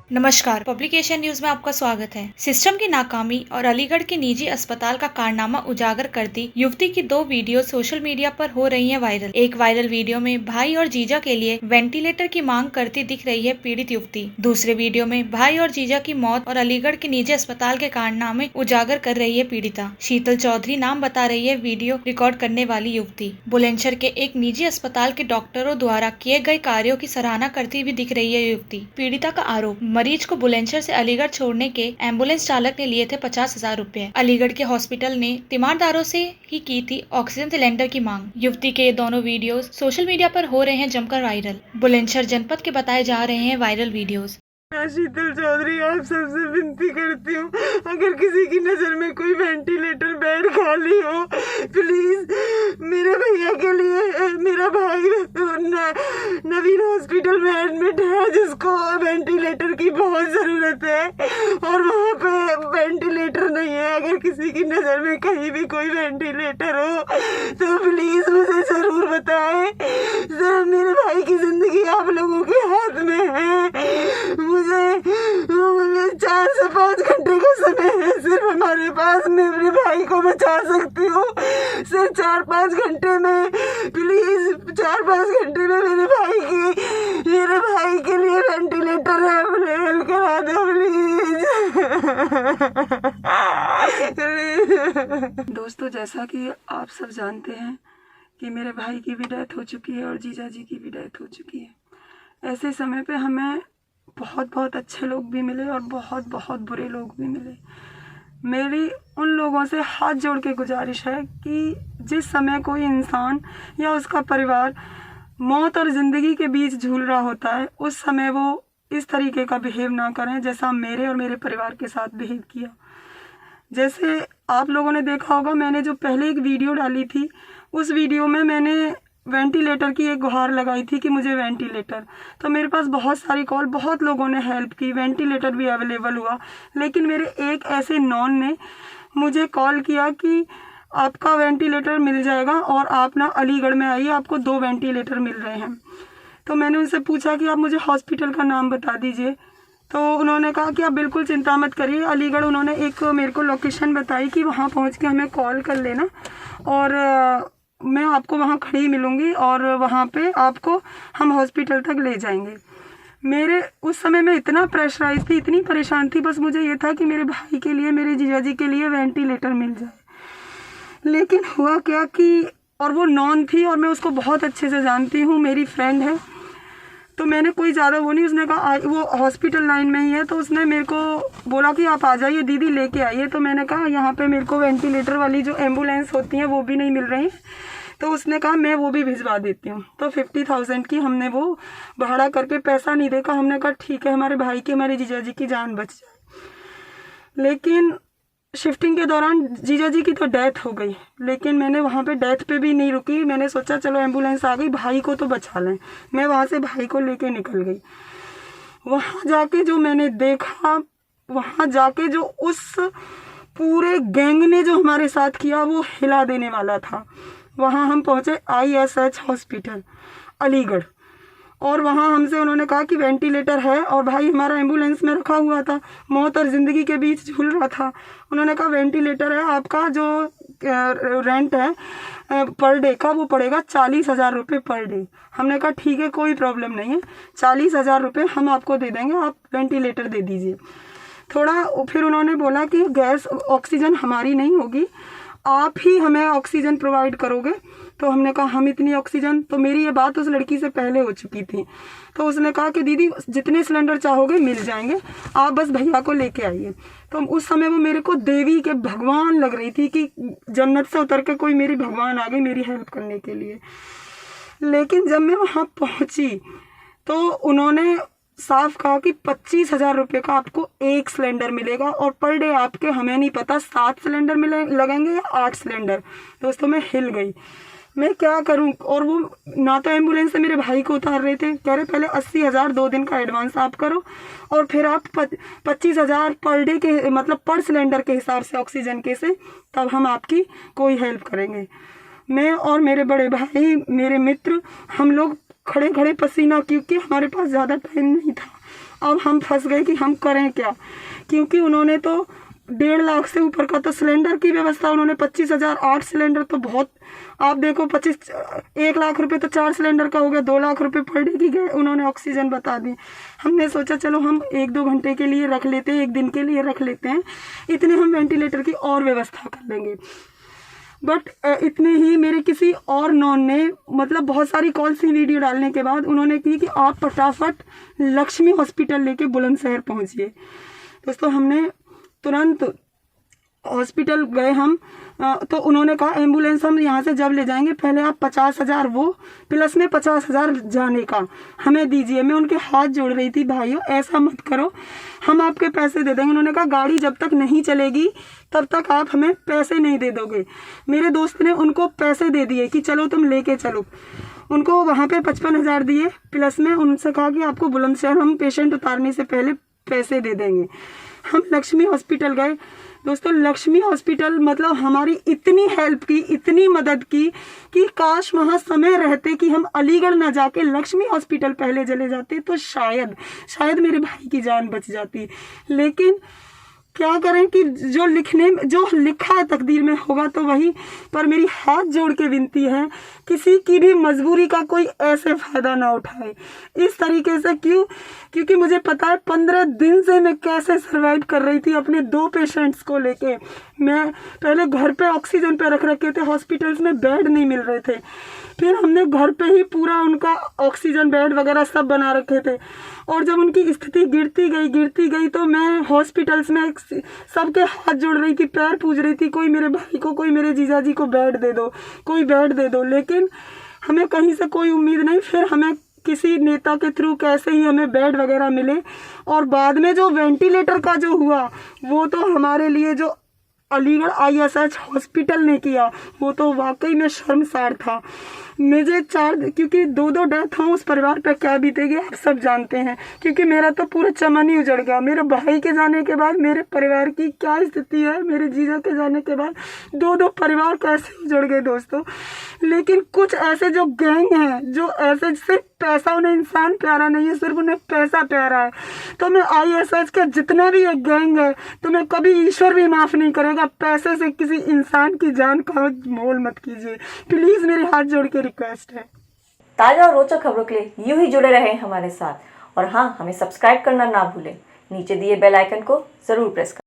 नमस्कार, publication news में आपका स्वागत है। सिस्टम की नाकामी और अलीगढ़ के निजी अस्पताल का कारनामा उजागर करती युवती की 2 वीडियो सोशल मीडिया पर हो रही हैं वायरल। एक वायरल वीडियो में भाई और जीजा के लिए वेंटिलेटर की मांग करती दिख रही है पीड़ित युवती। दूसरे वीडियो में भाई और जीजा की मौत और अलीगढ़ के निजी अस्पताल के कारनामे उजागर कर रही है पीड़िता। शीतल चौधरी नाम बता रही है वीडियो रिकॉर्ड करने वाली युवती। बुलंदशहर के एक निजी अस्पताल के डॉक्टरों द्वारा किए गए कार्यों की सराहना करती हुई दिख रही है युवती। पीड़िता का आरोप, मरीज को बुलंदशहर से अलीगढ़ छोड़ने के एम्बुलेंस चालक ने लिए थे 50,000 रुपए। अलीगढ़ के हॉस्पिटल ने तीमारदारों से ही की थी ऑक्सीजन सिलेंडर की मांग। युवती के ये दोनों वीडियोस सोशल मीडिया पर हो रहे हैं जमकर वायरल। बुलंदशहर जनपद के बताए जा रहे हैं वायरल वीडियोस। मैं शीतल चौधरी आप सबसे विनती करती हूँ, अगर किसी की नजर में कोई वेंटिलेटर बेड खाली हो, प्लीज मेरे भैया के लिए, मेरा भाई नवीन हॉस्पिटल में एडमिट है जिसको वेंटिलेटर की बहुत जरूरत है और वहाँ पे वेंटिलेटर नहीं है। अगर किसी की नजर में कहीं भी कोई वेंटिलेटर हो तो प्लीज मुझे जरूर बताएं। सर, मेरे भाई की जिंदगी आप लोगों के हाथ में है। मुझे 4 से 5 घंटे का समय है सिर्फ हमारे पास, मैं अपने भाई को बचा सकती हूँ सिर्फ 4-5 घंटे में। प्लीज 4-5 घंटे में मेरे भाई के लिए वेंटिलेटर अवेलेबल करा दो प्लीज। दोस्तों, जैसा कि आप सब जानते हैं कि मेरे भाई की भी डेथ हो चुकी है और जीजा जी की भी डेथ हो चुकी है। ऐसे समय पे हमें बहुत अच्छे लोग भी मिले और बहुत बुरे लोग भी मिले। मेरी उन लोगों से हाथ जोड़ के गुजारिश है कि जिस समय कोई इंसान या उसका परिवार मौत और ज़िंदगी के बीच झूल रहा होता है, उस समय वो इस तरीके का बिहेव ना करें जैसा मेरे और मेरे परिवार के साथ बिहेव किया। जैसे आप लोगों ने देखा होगा, मैंने जो पहले एक वीडियो डाली थी, उस वीडियो में मैंने वेंटिलेटर की एक गुहार लगाई थी कि मुझे वेंटिलेटर। तो मेरे पास बहुत सारी कॉल, बहुत लोगों ने हेल्प की, वेंटिलेटर भी अवेलेबल हुआ। लेकिन मेरे एक ऐसे नॉन ने मुझे कॉल किया कि आपका वेंटिलेटर मिल जाएगा और आप ना अलीगढ़ में आइए, आपको 2 वेंटिलेटर मिल रहे हैं। तो मैंने उनसे पूछा कि आप मुझे हॉस्पिटल का नाम बता दीजिए। तो उन्होंने कहा कि आप बिल्कुल चिंता मत करिए, अलीगढ़। उन्होंने एक मेरे को लोकेशन बताई कि वहाँ पहुँच के हमें कॉल कर लेना और मैं आपको वहाँ खड़ी मिलूँगी और वहाँ पे आपको हम हॉस्पिटल तक ले जाएंगे। मेरे उस समय मैं इतना प्रेशराइज थी, इतनी परेशान थी, बस मुझे ये था कि मेरे भाई के लिए, मेरे जीजा जी के लिए वेंटिलेटर मिल जाए। लेकिन हुआ क्या कि, और वो नॉन थी और मैं उसको बहुत अच्छे से जानती हूँ, मेरी फ्रेंड है, तो मैंने कोई ज़्यादा वो नहीं, उसने कहा वो हॉस्पिटल लाइन में ही है, तो उसने मेरे को बोला कि आप आ जाइए दीदी, लेके आइए। तो मैंने कहा यहाँ पे मेरे को वेंटिलेटर वाली जो एम्बुलेंस होती हैं वो भी नहीं मिल रही। तो उसने कहा मैं वो भी भिजवा देती हूँ। तो 50,000 की हमने वो भाड़ा करके, पैसा नहीं देखा, हमने कहा ठीक है, हमारे भाई की, हमारे जीजा जी की जान बच जाए। लेकिन शिफ्टिंग के दौरान जीजा जी की तो डेथ हो गई, लेकिन मैंने वहाँ पे डेथ पे भी नहीं रुकी। मैंने सोचा चलो एम्बुलेंस आ गई, भाई को तो बचा लें। मैं वहाँ से भाई को लेके निकल गई। वहाँ जाके जो मैंने देखा, वहाँ जाके जो उस पूरे गैंग ने जो हमारे साथ किया वो हिला देने वाला था। वहाँ हम पहुँचे ISH हॉस्पिटल अलीगढ़, और वहाँ हमसे उन्होंने कहा कि वेंटिलेटर है, और भाई हमारा एम्बुलेंस में रखा हुआ था, मौत और ज़िंदगी के बीच झूल रहा था। उन्होंने कहा वेंटिलेटर है, आपका जो रेंट है पर डे का वो पड़ेगा 40,000 रुपये पर डे। हमने कहा ठीक है, कोई प्रॉब्लम नहीं है, 40,000 रुपये हम आपको दे देंगे, आप वेंटिलेटर दे दीजिए। थोड़ा फिर उन्होंने बोला कि गैस ऑक्सीजन हमारी नहीं होगी, आप ही हमें ऑक्सीजन प्रोवाइड करोगे। तो हमने कहा हम इतनी ऑक्सीजन, तो मेरी ये बात उस लड़की से पहले हो चुकी थी। तो उसने कहा कि दीदी जितने सिलेंडर चाहोगे मिल जाएंगे, आप बस भैया को लेके आइए। तो उस समय वो मेरे को देवी के भगवान लग रही थी कि जन्नत से उतर के कोई मेरी भगवान आ गई मेरी हेल्प करने के लिए। लेकिन जब मैं वहाँ पहुँची तो उन्होंने साफ कहा कि 25,000 रुपये का आपको एक सिलेंडर मिलेगा, और पर डे आपके, हमें नहीं पता 7 सिलेंडर लगेंगे या 8 सिलेंडर। दोस्तों मैं हिल गई। मैं क्या करूं। और वो ना तो एम्बुलेंस से मेरे भाई को उतार रहे थे, कह रहे पहले 80,000 2 दिन का एडवांस आप करो और फिर आप 25,000 पर डे के मतलब पर सिलेंडर के हिसाब से ऑक्सीजन के से, तब हम आपकी कोई हेल्प करेंगे। मैं और मेरे बड़े भाई, मेरे मित्र, हम लोग खड़े खड़े पसीना, क्योंकि हमारे पास ज़्यादा टाइम नहीं था। अब हम फंस गए कि हम करें क्या, क्योंकि उन्होंने तो 1.5 लाख से ऊपर का तो सिलेंडर की व्यवस्था, उन्होंने 25,000 8 सिलेंडर, तो बहुत, आप देखो 1 लाख रुपए तो 4 सिलेंडर का हो गया, 2 लाख रुपए पर डे की गए उन्होंने ऑक्सीजन बता दी। हमने सोचा चलो हम 1-2 घंटे के लिए रख लेते हैं, 1 दिन के लिए रख लेते हैं, इतने हम वेंटिलेटर की और व्यवस्था कर लेंगे। बट इतने ही मेरे किसी और नॉन ने, मतलब बहुत सारी कॉल सी वीडियो डालने के बाद उन्होंने की कि आप फटाफट लक्ष्मी हॉस्पिटल लेके बुलंदशहर पहुंचिए। दोस्तों हमने तुरंत हॉस्पिटल गए हम, तो उन्होंने कहा एम्बुलेंस हम यहाँ से जब ले जाएंगे पहले आप 50,000 वो प्लस में 50,000 जाने का हमें दीजिए। मैं उनके हाथ जोड़ रही थी, भाइयों ऐसा मत करो, हम आपके पैसे दे देंगे। उन्होंने कहा गाड़ी जब तक नहीं चलेगी तब तक आप हमें पैसे नहीं दे दोगे। मेरे दोस्त ने उनको पैसे दे दिए कि चलो तुम लेके चलो। उनको वहाँ पे 55,000 दिए, प्लस में उनसे कहा कि आपको बुलंदशहर हम पेशेंट उतारने से पहले पैसे दे देंगे। हम लक्ष्मी हॉस्पिटल गए। दोस्तों लक्ष्मी हॉस्पिटल मतलब हमारी इतनी हेल्प की, इतनी मदद की कि काश वहाँ समय रहते कि हम अलीगढ़ ना जाके लक्ष्मी हॉस्पिटल पहले चले जाते तो शायद मेरे भाई की जान बच जाती। लेकिन क्या करें कि जो लिखा है तकदीर में होगा तो वही। पर मेरी हाथ जोड़ के विनती है, किसी की भी मजबूरी का कोई ऐसे फायदा ना उठाए इस तरीके से। क्योंकि मुझे पता है 15 दिन से मैं कैसे सरवाइव कर रही थी अपने 2 पेशेंट्स को लेके। मैं पहले घर पे ऑक्सीजन पे रख रखे थे, हॉस्पिटल्स में बेड नहीं मिल रहे थे, फिर हमने घर पे ही पूरा उनका ऑक्सीजन बेड वगैरह सब बना रखे थे। और जब उनकी स्थिति गिरती गई तो मैं हॉस्पिटल्स में सबके हाथ जोड़ रही थी, पैर पूज रही थी, कोई मेरे भाई को, कोई मेरे जीजा जी को बेड दे दो, कोई बेड दे दो। लेकिन हमें कहीं से कोई उम्मीद नहीं। फिर हमें किसी नेता के थ्रू कैसे ही हमें बेड वगैरह मिले। और बाद में जो वेंटिलेटर का जो हुआ वो तो हमारे लिए जो अलीगढ़ ISH हॉस्पिटल ने किया वो तो वाकई में शर्मसार था। मुझे क्योंकि 2 डेथ हों उस परिवार पर क्या बीतेगी आप सब जानते हैं। क्योंकि मेरा तो पूरा चमन ही उजड़ गया। मेरे भाई के जाने के बाद मेरे परिवार की क्या स्थिति है, मेरे जीजा के जाने के बाद 2 परिवार कैसे उजड़ गए दोस्तों। लेकिन कुछ ऐसे जो गैंग हैं, जो ऐसे सिर्फ पैसा, उन्हें इंसान प्यारा नहीं है, सिर्फ उन्हें पैसा प्यारा है। तो मैं ISH का जितना भी एक गैंग है तो मैं कभी ईश्वर भी माफ नहीं करेगा। पैसे से किसी इंसान की जान का मोल मत कीजिए, प्लीज मेरे हाथ जोड़ के रिक्वेस्ट है। ताजा और रोचक खबरों के लिए यूं ही जुड़े रहें हमारे साथ। और हाँ, हमें सब्सक्राइब करना ना भूलें। नीचे दिए बेल आइकन को जरूर प्रेस करें।